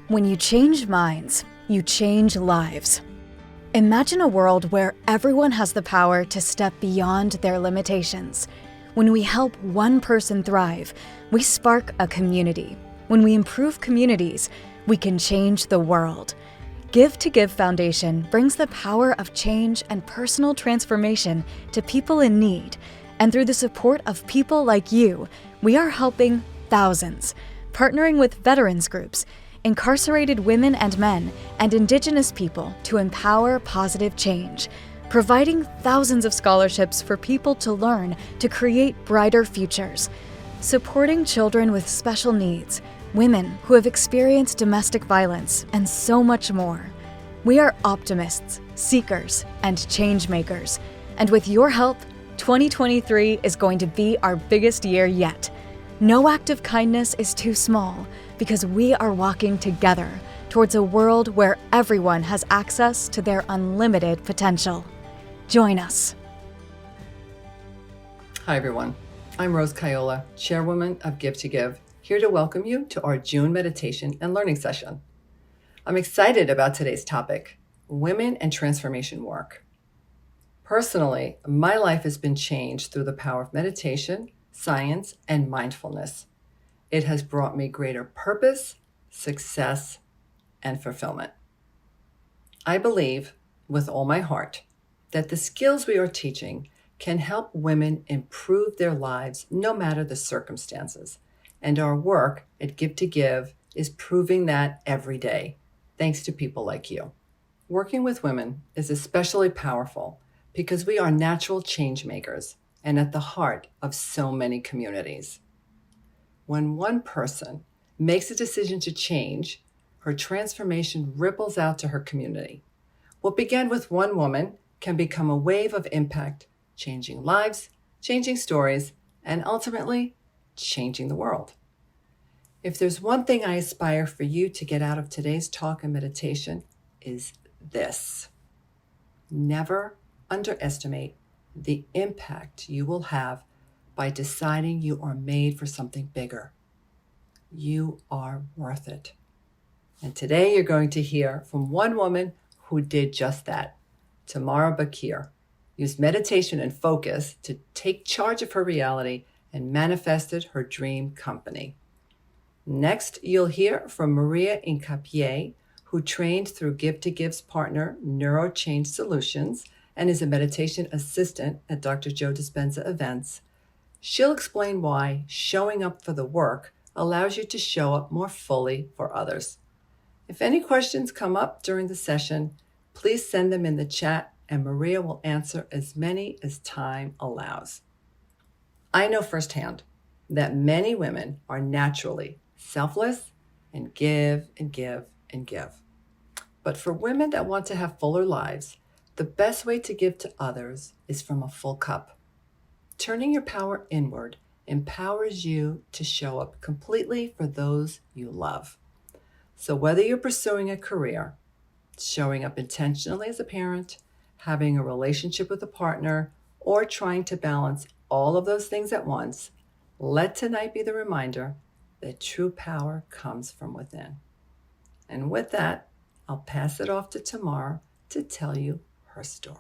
When you change minds, you change lives. Imagine a world where everyone has the power to step beyond their limitations. When we help one person thrive, we spark a community. When we improve communities, we can change the world. Give to Give Foundation brings the power of change and personal transformation to people in need. And through the support of people like you, we are helping thousands, partnering with veterans groups, incarcerated women and men, and Indigenous people to empower positive change, providing thousands of scholarships for people to learn to create brighter futures, supporting children with special needs, women who have experienced domestic violence, and so much more. We are optimists, seekers, and change makers. And with your help, 2023 is going to be our biggest year yet. No act of kindness is too small, because we are walking together towards a world where everyone has access to their unlimited potential. Join us. Hi, everyone. I'm Rose Kayola, Chairwoman of Give to Give, here to welcome you to our June meditation and learning session. I'm excited about today's topic, women and transformation work. Personally, my life has been changed through the power of meditation, science, and mindfulness. It has brought me greater purpose, success, and fulfillment. I believe with all my heart that the skills we are teaching can help women improve their lives no matter the circumstances. And our work at Give to Give is proving that every day, thanks to people like you. Working with women is especially powerful because we are natural change makers and at the heart of so many communities. When one person makes a decision to change, her transformation ripples out to her community. What began with one woman can become a wave of impact, changing lives, changing stories, and ultimately changing the world. If there's one thing I aspire for you to get out of today's talk and meditation is this: never underestimate the impact you will have by deciding you are made for something bigger. You are worth it. And today you're going to hear from one woman who did just that. Tamara Bakir used meditation and focus to take charge of her reality and manifested her dream company. Next, you'll hear from Maria Incapié, who trained through Give to Give's partner, Neuro Change Solutions, and is a meditation assistant at Dr. Joe Dispenza events. She'll explain why showing up for the work allows you to show up more fully for others. If any questions come up during the session, please send them in the chat and Maria will answer as many as time allows. I know firsthand that many women are naturally selfless and give and give and give. But for women that want to have fuller lives, the best way to give to others is from a full cup. Turning your power inward empowers you to show up completely for those you love. So whether you're pursuing a career, showing up intentionally as a parent, having a relationship with a partner, or trying to balance all of those things at once, let tonight be the reminder that true power comes from within. And with that, I'll pass it off to Tamara to tell you her story.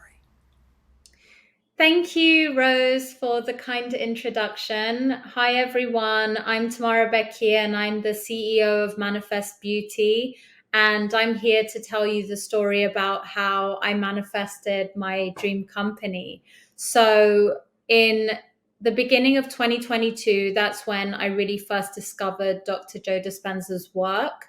Thank you, Rose, for the kind introduction. Hi, everyone. I'm Tamara Bekir, and I'm the CEO of Manifest Beauty. And I'm here to tell you the story about how I manifested my dream company. So in the beginning of 2022, that's when I really first discovered Dr. Joe Dispenza's work.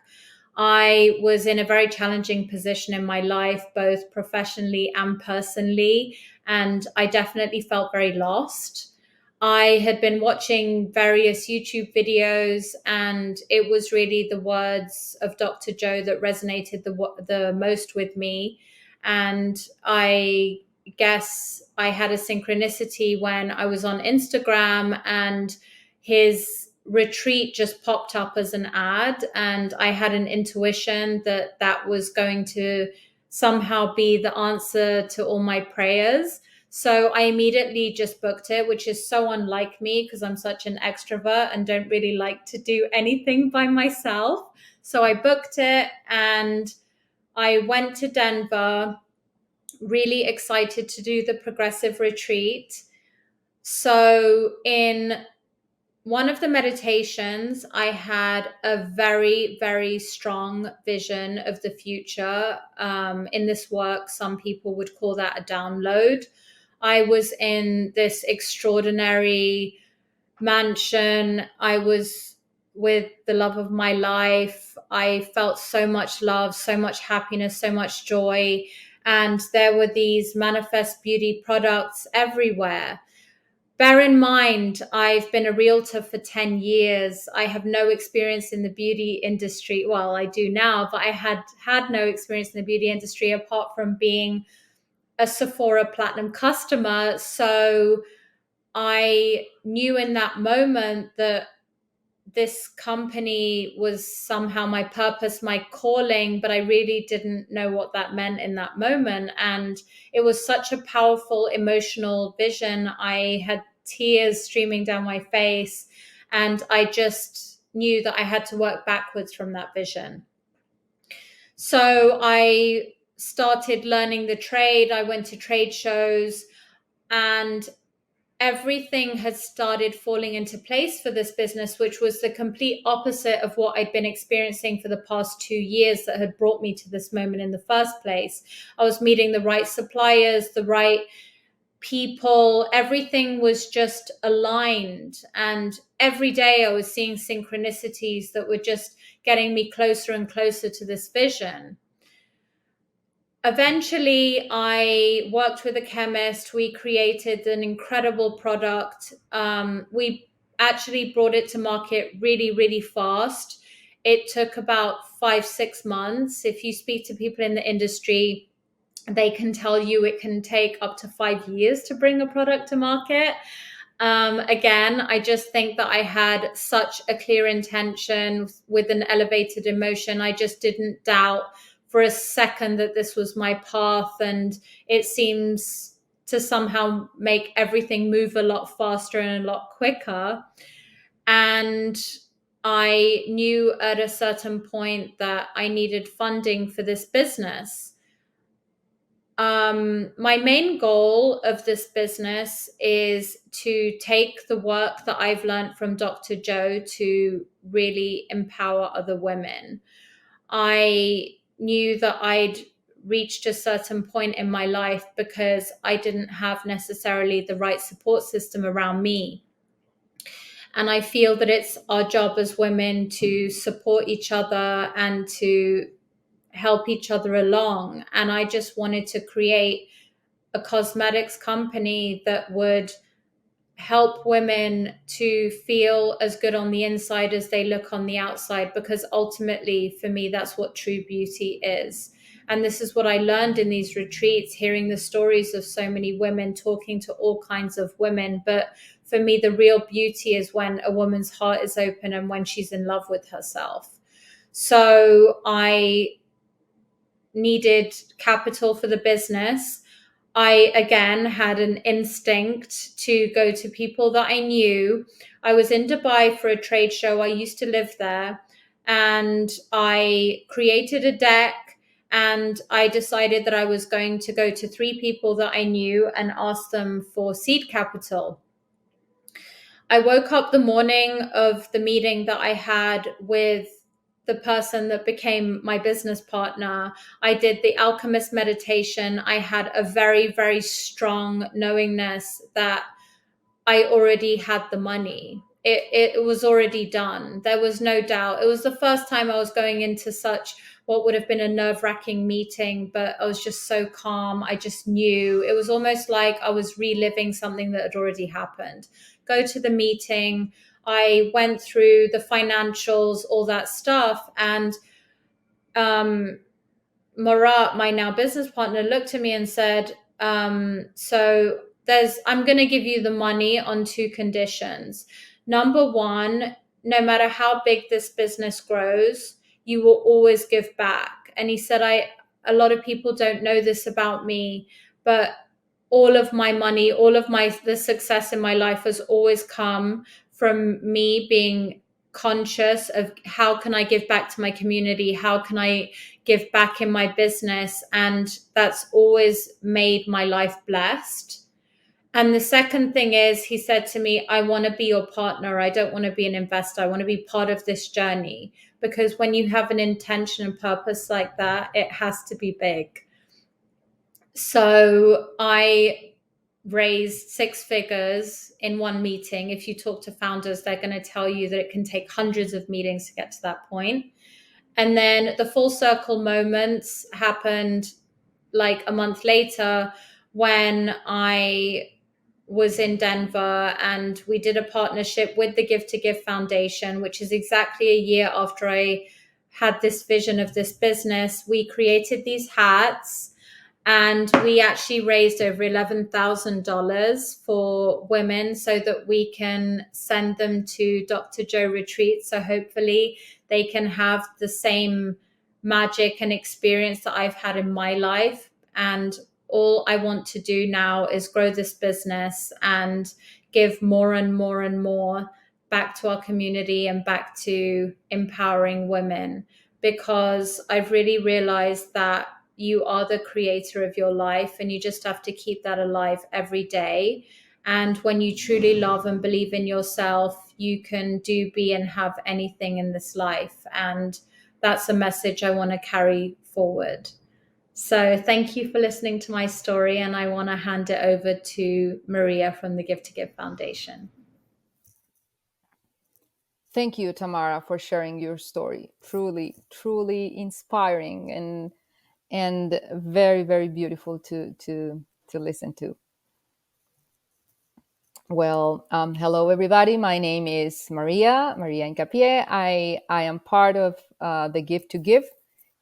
I was in a very challenging position in my life, both professionally and personally, and I definitely felt very lost. I had been watching various YouTube videos, and it was really the words of Dr. Joe that resonated the most with me. And I guess I had a synchronicity when I was on Instagram and his retreat just popped up as an ad, and I had an intuition that that was going to somehow be the answer to all my prayers. So I immediately just booked it, which is so unlike me because I'm such an extrovert and don't really like to do anything by myself. So I booked it and I went to Denver, really excited to do the progressive retreat. So in one of the meditations, I had a very, very strong vision of the future. In this work, some people would call that a download. I was in this extraordinary mansion. I was with the love of my life. I felt so much love, so much happiness, so much joy. And there were these manifest beauty products everywhere. Bear in mind, I've been a realtor for 10 years. I have no experience in the beauty industry. Well, I do now, but I had no experience in the beauty industry apart from being a Sephora Platinum customer. So I knew in that moment that this company was somehow my purpose, my calling, but I really didn't know what that meant in that moment. And it was such a powerful emotional vision. I had tears streaming down my face, and I just knew that I had to work backwards from that vision. So I started learning the trade. I went to trade shows, and everything had started falling into place for this business, which was the complete opposite of what I'd been experiencing for the past 2 years that had brought me to this moment in the first place. I was meeting the right suppliers, the right people. Everything was just aligned. And every day I was seeing synchronicities that were just getting me closer and closer to this vision. Eventually, I worked with a chemist. We created an incredible product. We actually brought it to market really, really fast. It took about 5, 6 months. If you speak to people in the industry, they can tell you it can take up to 5 years to bring a product to market. Again, I just think that I had such a clear intention with an elevated emotion. I just didn't doubt for a second that this was my path, and it seems to somehow make everything move a lot faster and a lot quicker. And I knew at a certain point that I needed funding for this business. My main goal of this business is to take the work that I've learned from Dr. Joe to really empower other women. I knew that I'd reached a certain point in my life because I didn't have necessarily the right support system around me. And I feel that it's our job as women to support each other and to help each other along. And I just wanted to create a cosmetics company that would help women to feel as good on the inside as they look on the outside, because ultimately for me that's what true beauty is. And this is what I learned in these retreats, hearing the stories of so many women, talking to all kinds of women. But for me, the real beauty is when a woman's heart is open and when she's in love with herself. So I needed capital for the business. I, again, had an instinct to go to people that I knew. I was in Dubai for a trade show. I used to live there. And I created a deck, and I decided that I was going to go to 3 people that I knew and ask them for seed capital. I woke up the morning of the meeting that I had with the person that became my business partner. I did the alchemist meditation. I had a very, very strong knowingness that I already had the money. It was already done. There was no doubt. It was the first time I was going into such what would have been a nerve-wracking meeting, but I was just so calm. I just knew. It was almost like I was reliving something that had already happened. Go to the meeting. I went through the financials, all that stuff. And Marat, my now business partner, looked at me and said, so I'm going to give you the money on 2 conditions. Number one, no matter how big this business grows, you will always give back. And he said, a lot of people don't know this about me, but all of my money, the success in my life has always come from me being conscious of how can I give back to my community? How can I give back in my business? And that's always made my life blessed. And the second thing is, he said to me, I want to be your partner. I don't want to be an investor. I want to be part of this journey. Because when you have an intention and purpose like that, it has to be big. So I raised six figures in one meeting. If you talk to founders, they're going to tell you that it can take hundreds of meetings to get to that point. And then the full circle moments happened like a month later when I was in Denver and we did a partnership with the Give to Give Foundation, which is exactly a year after I had this vision of this business. We created these hats and we actually raised over $11,000 for women so that we can send them to Dr. Joe retreats. So hopefully they can have the same magic and experience that I've had in my life. And all I want to do now is grow this business and give more and more and more back to our community and back to empowering women, because I've really realized that you are the creator of your life and you just have to keep that alive every day. And when you truly love and believe in yourself, you can do, be, and have anything in this life. And that's a message I want to carry forward. So thank you for listening to my story. And I want to hand it over to Maria from the Give to Give Foundation. Thank you, Tamara, for sharing your story. Truly, truly inspiring and very, very beautiful to listen to. Well, hello everybody. My name is Maria Incapié. I am part of the Give to Give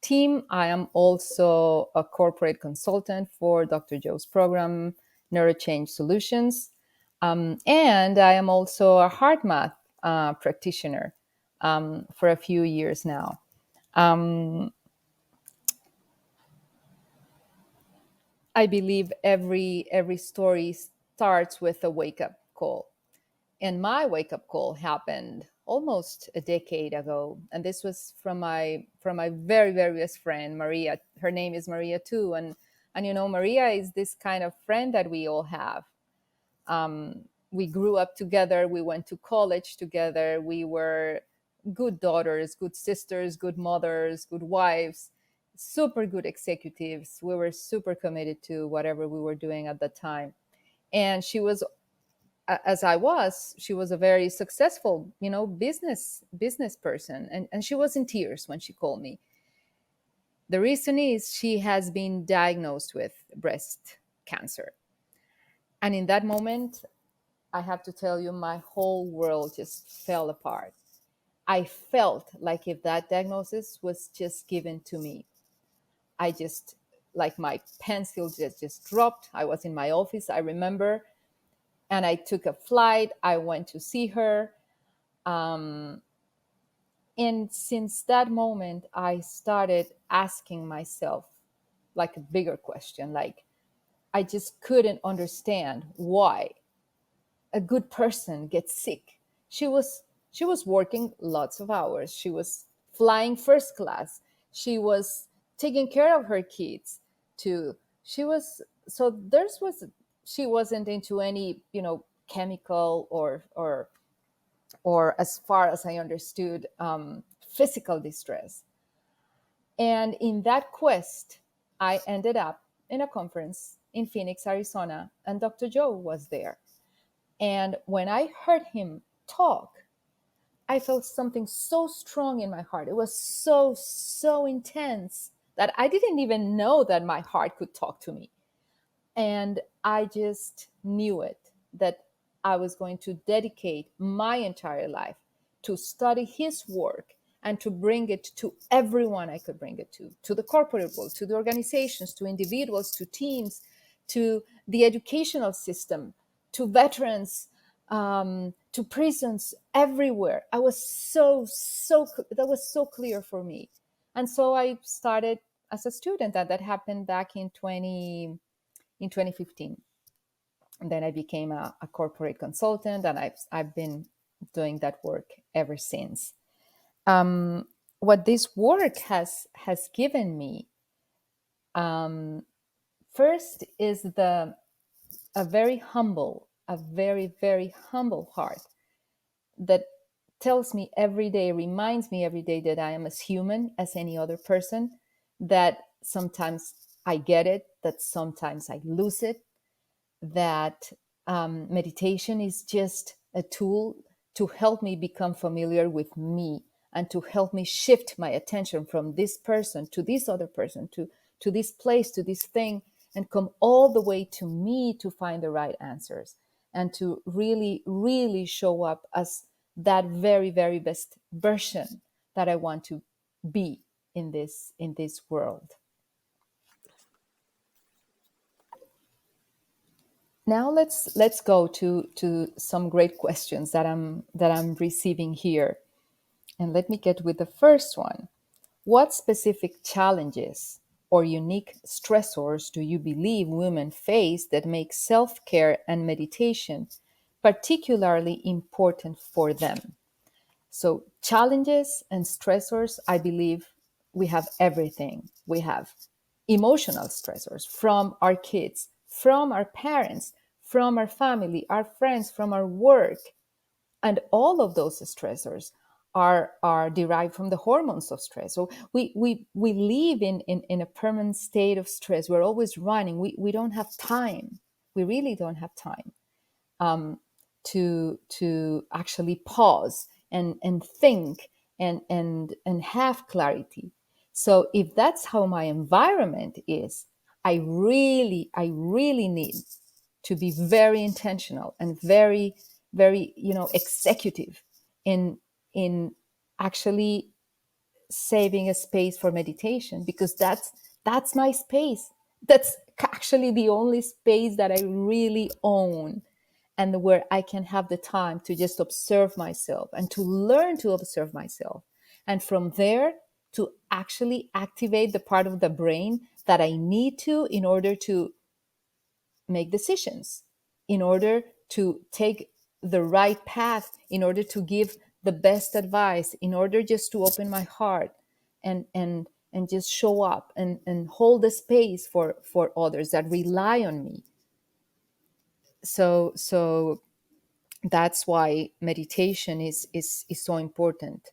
team. I am also a corporate consultant for Dr. Joe's program, Neuro Change Solutions. And I am also a HeartMath practitioner for a few years now. I believe every story starts with a wake up call. And my wake up call happened almost a decade ago, and this was from my very very best friend Maria. Her name is Maria too, and you know, Maria is this kind of friend that we all have. We grew up together. We went to college together. We were good daughters, good sisters, good mothers, good wives, super good executives. We were super committed to whatever we were doing at the time. And she was, as I was, she was a very successful, you know, business person. And she was in tears when she called me. The reason is she has been diagnosed with breast cancer. And in that moment, I have to tell you, my whole world just fell apart. I felt like if that diagnosis was just given to me, I just, like my pencil just dropped. I was in my office, I remember, and I took a flight. I went to see her. And since that moment, I started asking myself like a bigger question, like I just couldn't understand why a good person gets sick. She was working lots of hours. She was flying first class. She was taking care of her kids too. She was so there's was she wasn't into any, you know, chemical or as far as I understood, physical distress. And in that quest, I ended up in a conference in Phoenix, Arizona, and Dr. Joe was there. And when I heard him talk, I felt something so strong in my heart. It was so intense that I didn't even know that my heart could talk to me. And I just knew it, that I was going to dedicate my entire life to study his work and to bring it to everyone I could bring it to the corporate world, to the organizations, to individuals, to teams, to the educational system, to veterans, to prisons, everywhere. I was that was so clear for me. And so I started as a student. That happened back in 2015. And then I became a corporate consultant, and I've been doing that work ever since. What this work has given me, first, is a very humble heart that tells me every day, reminds me every day that I am as human as any other person, that sometimes I get it, that sometimes I lose it, that meditation is just a tool to help me become familiar with me and to help me shift my attention from this person to this other person, to this place, to this thing, and come all the way to me to find the right answers and to really, really show up as that very best version that I want to be in this world. Now let's go to some great questions that I'm receiving here. And let me get with the first one. What specific challenges or unique stressors do you believe women face that make self-care and meditation particularly important for them? So, challenges and stressors, I believe we have everything. We have emotional stressors from our kids, from our parents, from our family, our friends, from our work. And all of those stressors are derived from the hormones of stress. So we live in a permanent state of stress. We're always running. We don't have time. We really don't have time um, to actually pause and think and have clarity. So if that's how my environment is, I really need to be very intentional and very executive in actually saving a space for meditation, because that's my space. That's actually the only space that I really own, and where I can have the time to just observe myself and to learn to observe myself, and from there to actually activate the part of the brain that I need to in order to make decisions, in order to take the right path, in order to give the best advice, in order just to open my heart and just show up and hold the space for others that rely on me. So that's why meditation is so important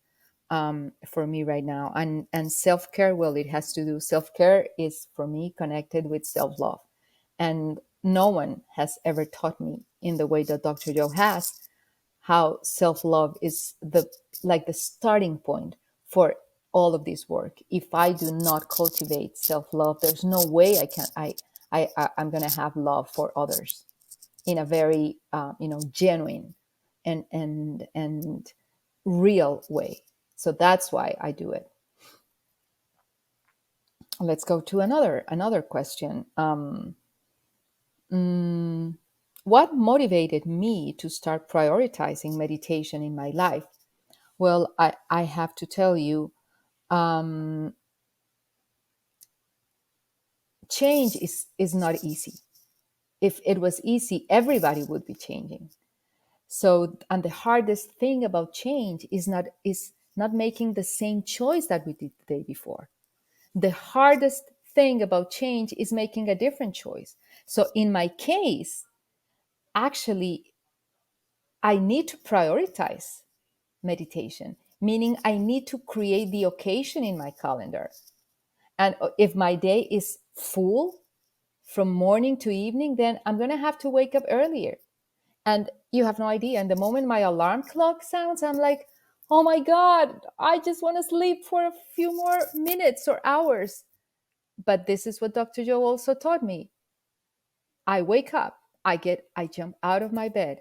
for me right now. And self-care, well, it has to do, self-care is for me connected with self-love. And no one has ever taught me in the way that Dr. Joe has, how self-love is the starting point for all of this work. If I do not cultivate self-love, there's no way I'm going to have love for others in a very genuine and real way. So that's why I do it. Let's go to another question. What motivated me to start prioritizing meditation in my life? Well, I have to tell you, change is not easy. If it was easy, everybody would be changing. So, and the hardest thing about change is not making the same choice that we did the day before. The hardest thing about change is making a different choice. So in my case, actually, I need to prioritize meditation, meaning I need to create the occasion in my calendar. And if my day is full from morning to evening, then I'm going to have to wake up earlier. And you have no idea. And the moment my alarm clock sounds, I'm like, oh my God, I just want to sleep for a few more minutes or hours. But this is what Dr. Joe also taught me. I wake up, I jump out of my bed.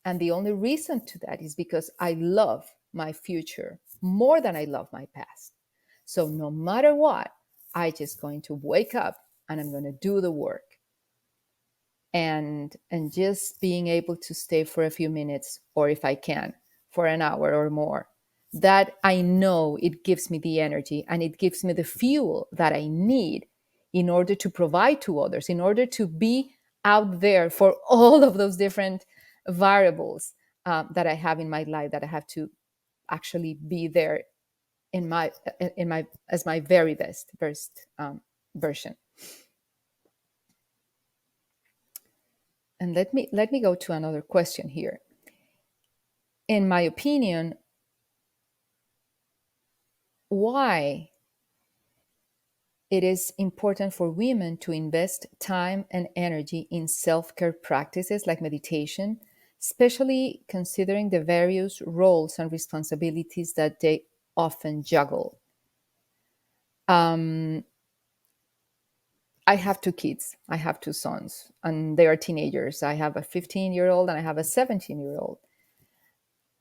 And the only reason to that is because I love my future more than I love my past. So no matter what, I just going to wake up and I'm going to do the work. And just being able to stay for a few minutes, or if I can for an hour or more, that I know it gives me the energy and it gives me the fuel that I need in order to provide to others, in order to be out there for all of those different variables that I have in my life, that I have to actually be there in my as my very best version. And let me go to another question here. In my opinion, why it is important for women to invest time and energy in self-care practices like meditation, especially considering the various roles and responsibilities that they often juggle. Um, I have two kids. I have two sons, and they are teenagers. I have a 15-year-old and I have a 17-year-old.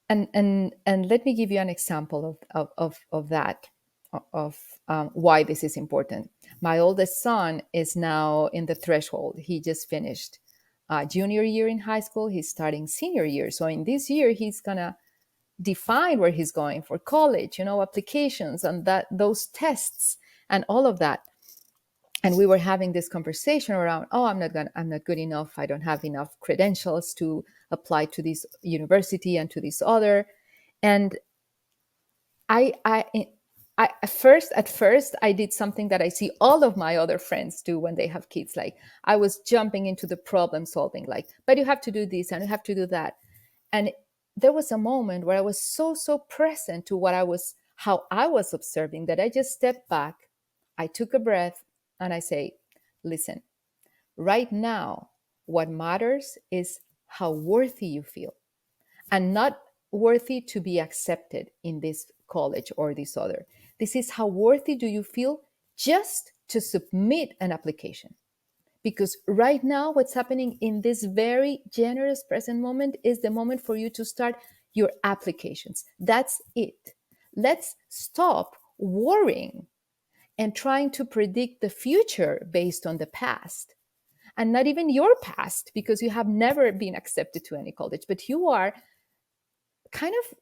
And let me give you an example of that, of why this is important. My oldest son is now in the threshold. He just finished junior year in high school. He's starting senior year. So in this year, he's gonna define where he's going for college, applications and that those tests and all of that. And we were having this conversation around, oh, I'm not good enough. I don't have enough credentials to apply to this university and to this other. And I, I, at first, I did something that I see all of my other friends do when they have kids. Like, I was jumping into the problem solving, like, but you have to do this and you have to do that. And there was a moment where I was so present to how I was observing, that I just stepped back, I took a breath, and I say, listen, right now, what matters is how worthy you feel, and not worthy to be accepted in this college or this other. This is how worthy do you feel just to submit an application. Because right now, what's happening in this very generous present moment is the moment for you to start your applications. That's it. Let's stop worrying and trying to predict the future based on the past, and not even your past, because you have never been accepted to any college, but you are kind of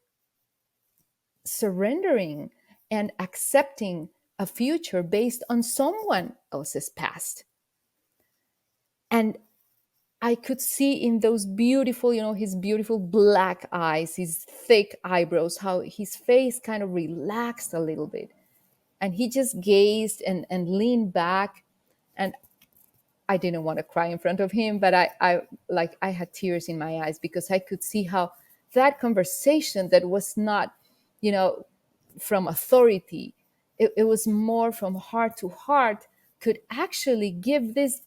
surrendering and accepting a future based on someone else's past. And I could see in those beautiful, his beautiful black eyes, his thick eyebrows, how his face kind of relaxed a little bit. And he just gazed and leaned back. And I didn't want to cry in front of him, but I had tears in my eyes, because I could see how that conversation, that was not, you know, from authority, it was more from heart to heart, could actually give this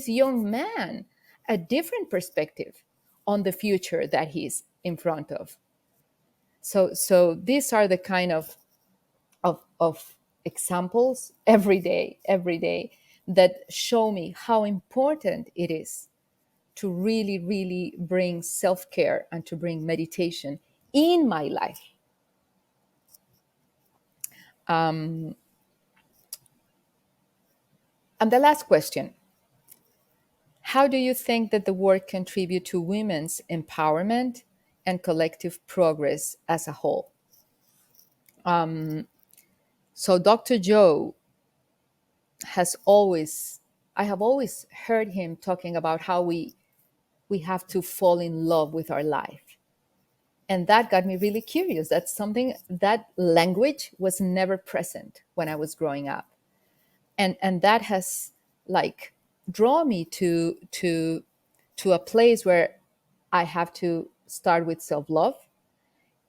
young man a different perspective on the future that he's in front of. So these are the kind of examples every day that show me how important it is to really, really bring self-care and to bring meditation in my life. And the last question: how do you think that the work contribute to women's empowerment and collective progress as a whole? So Dr. Joe I have always heard him talking about how we have to fall in love with our life. And that got me really curious. That's something, that language was never present when I was growing up. And that has like drawn me to a place where I have to start with self-love.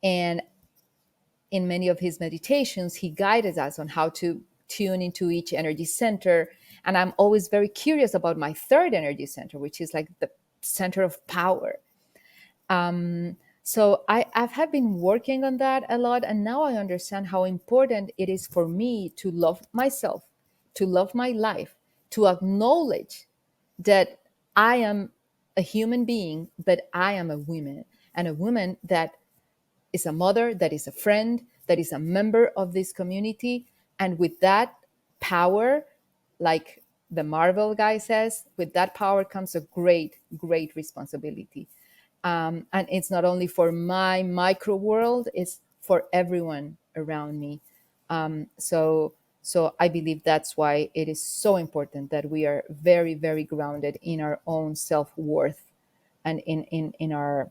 And in many of his meditations, he guided us on how to tune into each energy center. And I'm always very curious about my third energy center, which is like the center of power. So I've had been working on that a lot. And now I understand how important it is for me to love myself, to love my life, to acknowledge that I am a human being, but I am a woman, and a woman that is a mother, that is a friend, that is a member of this community. And with that power, like the Marvel guy says, with that power comes a great, great responsibility. And it's not only for my micro world, it's for everyone around me. So I believe that's why it is so important that we are very, very grounded in our own self-worth and in our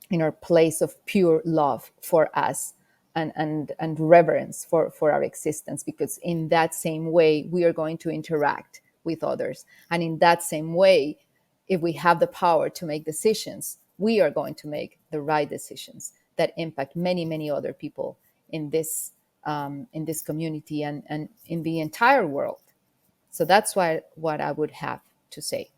in our place of pure love for us, and reverence for our existence, because in that same way we are going to interact with others, and in that same way, if we have the power to make decisions, we are going to make the right decisions that impact many, many other people in this community, and in the entire world. So that's what I would have to say.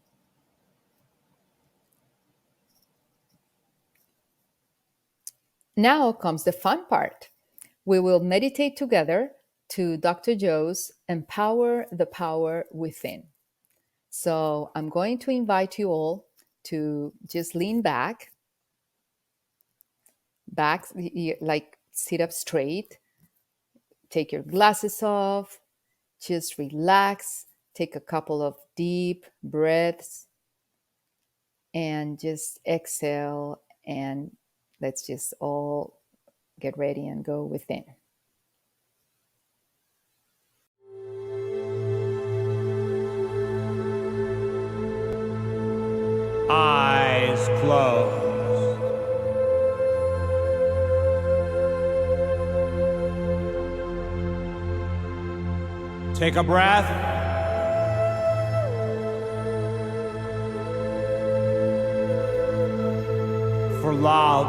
Now comes the fun part. We will meditate together to Dr. Joe's Empower the Power Within. So I'm going to invite you all to just lean back, like sit up straight, take your glasses off, just relax, take a couple of deep breaths, and just exhale, and let's just all get ready and go within. Eyes closed. Take a breath. For love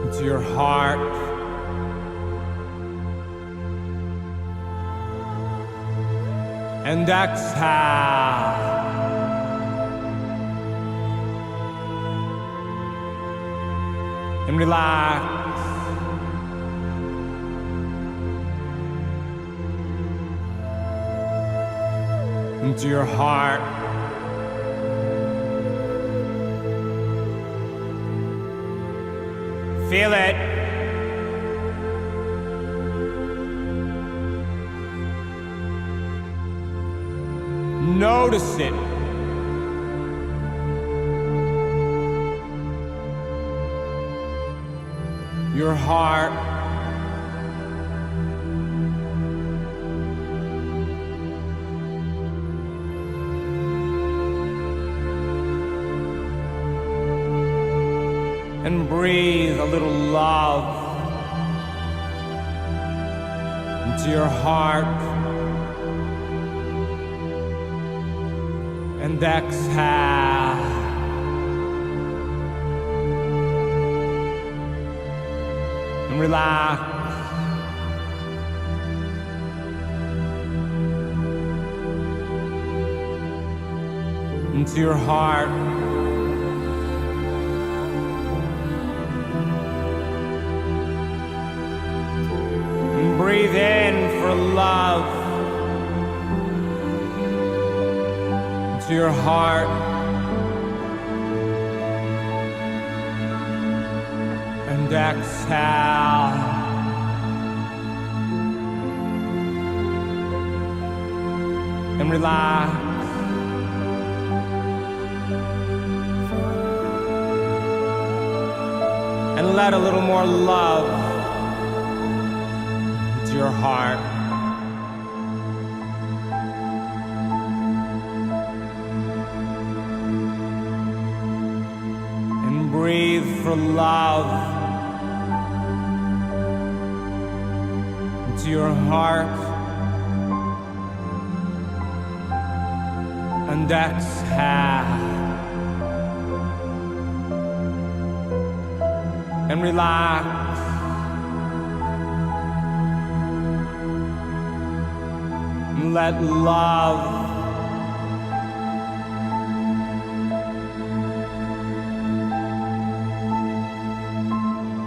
into your heart. And exhale. And relax. Into your heart. Feel it. Notice it. Your heart. And breathe a little love into your heart. And exhale. And relax. Into your heart. And breathe in for love. To your heart. And exhale. And relax. And let a little more love into your heart. Breathe for love into your heart. And exhale. And relax. And let love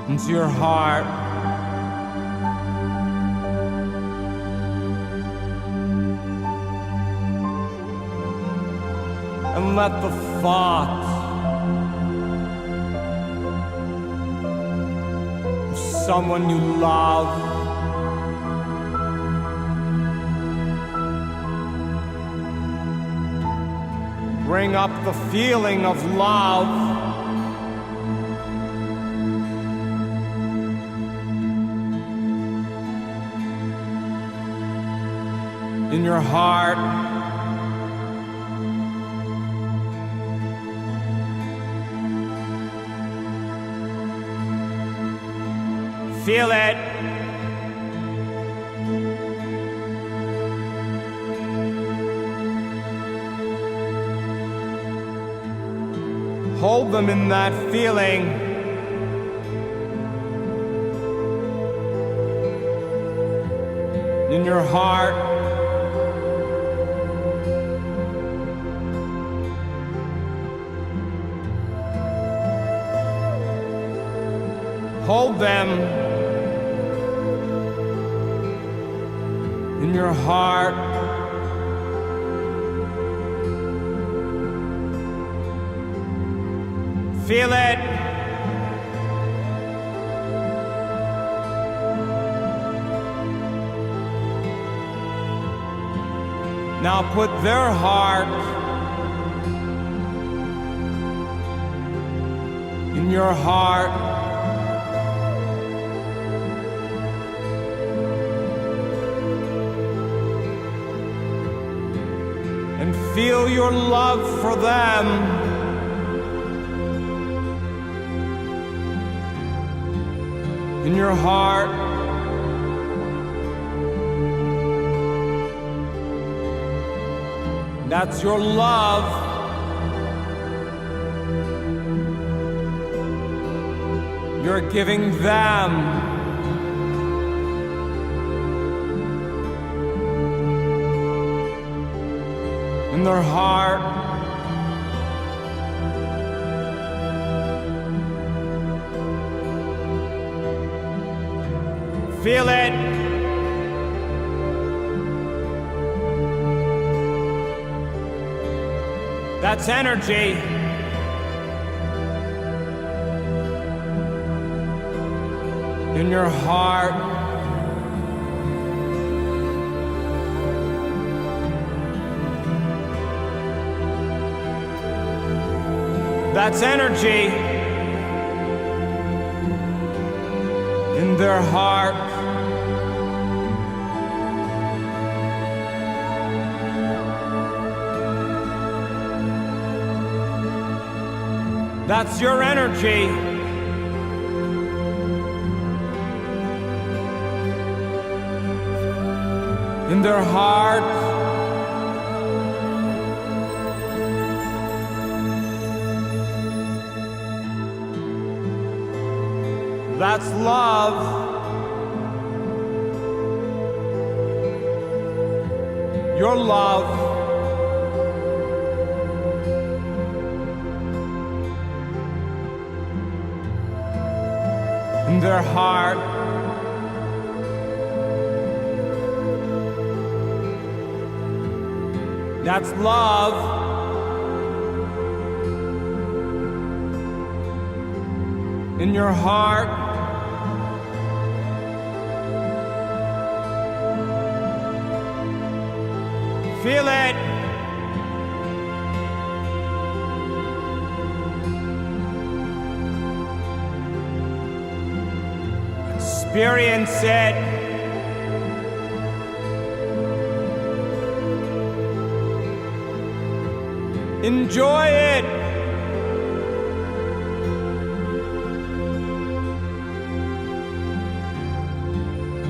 into your heart. And let the thought of someone you love bring up the feeling of love in your heart. Feel it. Hold them in that feeling. In your heart. Hold them in your heart. Feel it. Now put their heart in your heart. And feel your love for them. In your heart. That's your love. You're giving them. In their heart. Feel it. That's energy. In your heart. That's energy. In their heart. That's your energy. In their heart. That's love. Your love. In their heart. That's love. In your heart. Feel it. Experience it. Enjoy it.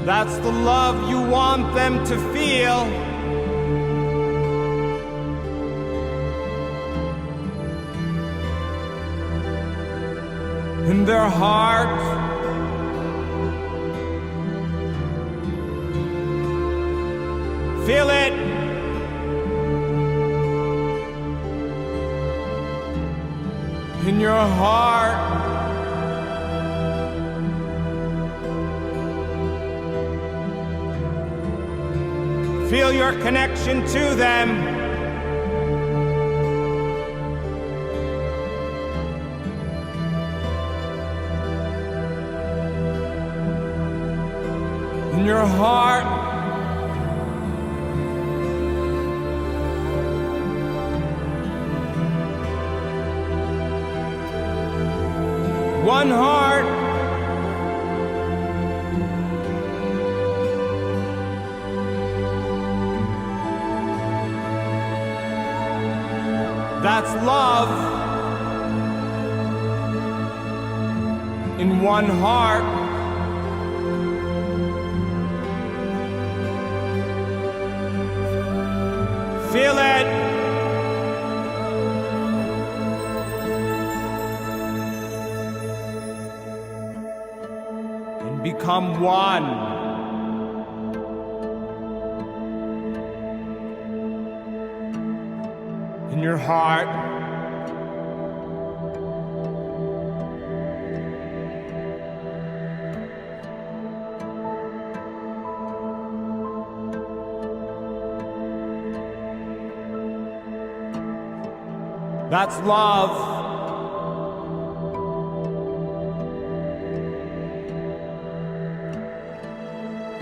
That's the love you want them to feel. In their heart. Feel it. In your heart. Feel your connection to them. In your heart. One heart. That's love. In one heart. Feel it. And become one. In your heart. That's love.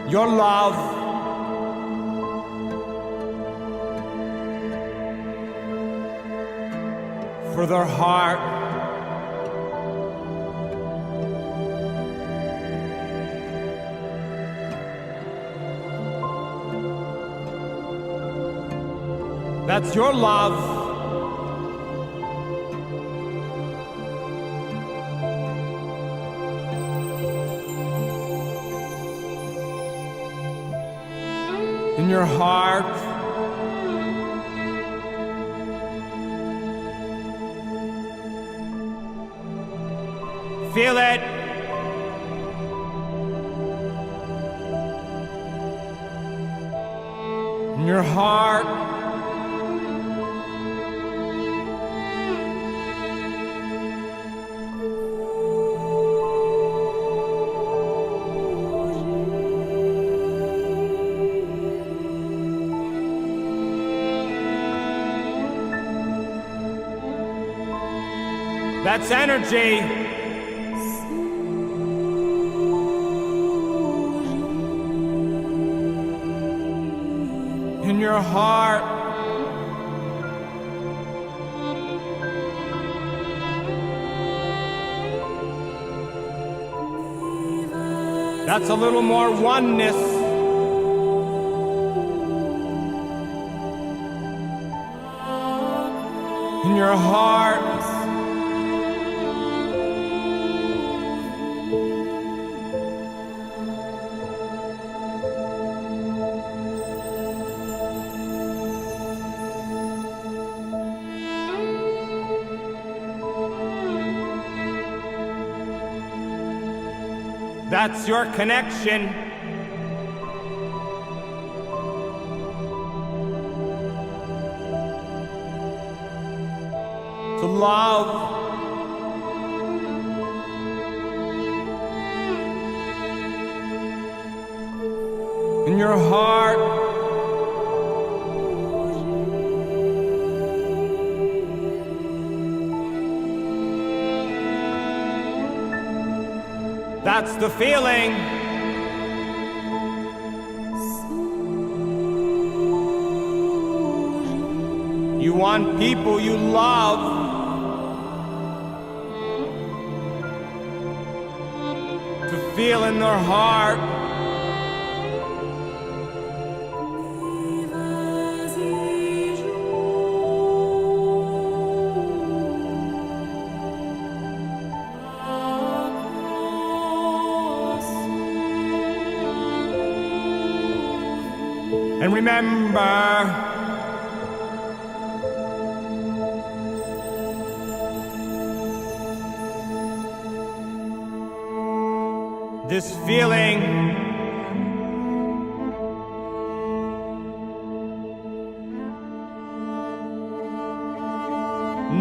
Your love. For their heart. That's your love. In your heart. Feel it. In your heart. That's energy. In your heart. That's a little more oneness. In your heart. That's your connection. To love. In your heart. That's the feeling. You want people you love to feel in their heart. And remember, this feeling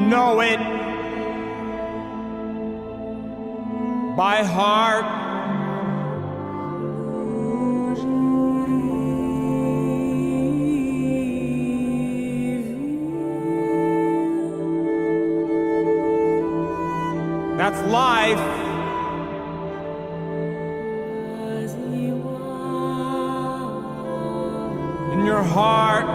know it by heart. That's life. In your heart.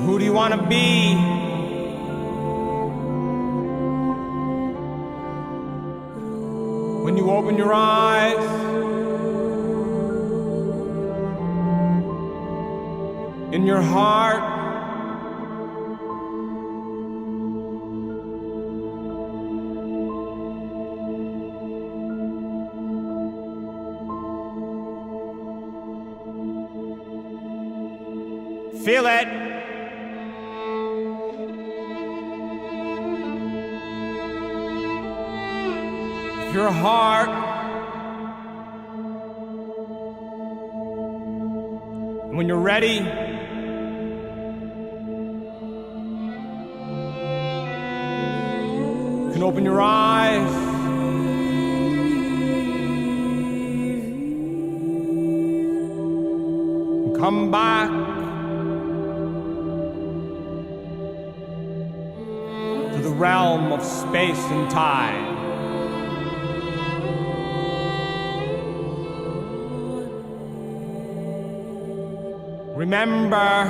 Who do you want to be? When you open your eyes. In your heart. Feel it. With your heart. And when you're ready, you can open your eyes. And come back to the realm of space and time. Remember,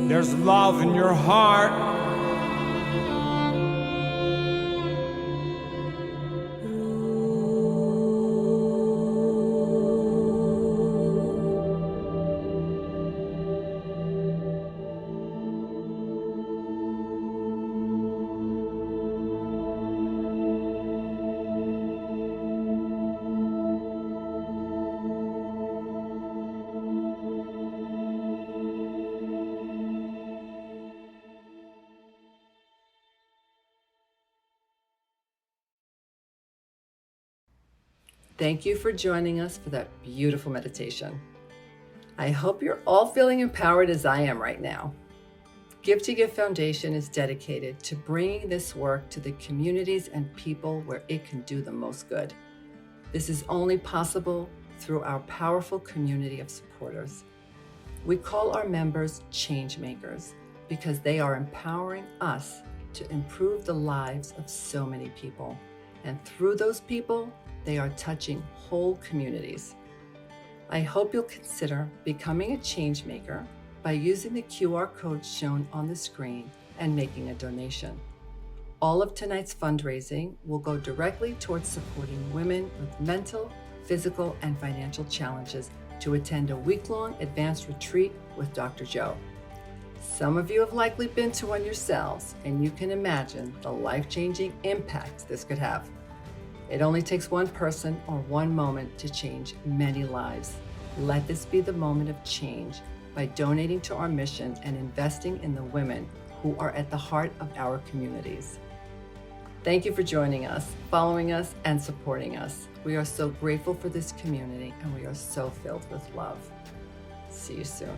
there's love in your heart. Thank you for joining us for that beautiful meditation. I hope you're all feeling empowered as I am right now. Give to Give Foundation is dedicated to bringing this work to the communities and people where it can do the most good. This is only possible through our powerful community of supporters. We call our members change makers because they are empowering us to improve the lives of so many people. And through those people, they are touching whole communities. I hope you'll consider becoming a change maker by using the QR code shown on the screen and making a donation. All of tonight's fundraising will go directly towards supporting women with mental, physical, and financial challenges to attend a week-long advanced retreat with Dr. Joe. Some of you have likely been to one yourselves, and you can imagine the life-changing impact this could have. It only takes one person or one moment to change many lives. Let this be the moment of change by donating to our mission and investing in the women who are at the heart of our communities. Thank you for joining us, following us, and supporting us. We are so grateful for this community, and we are so filled with love. See you soon.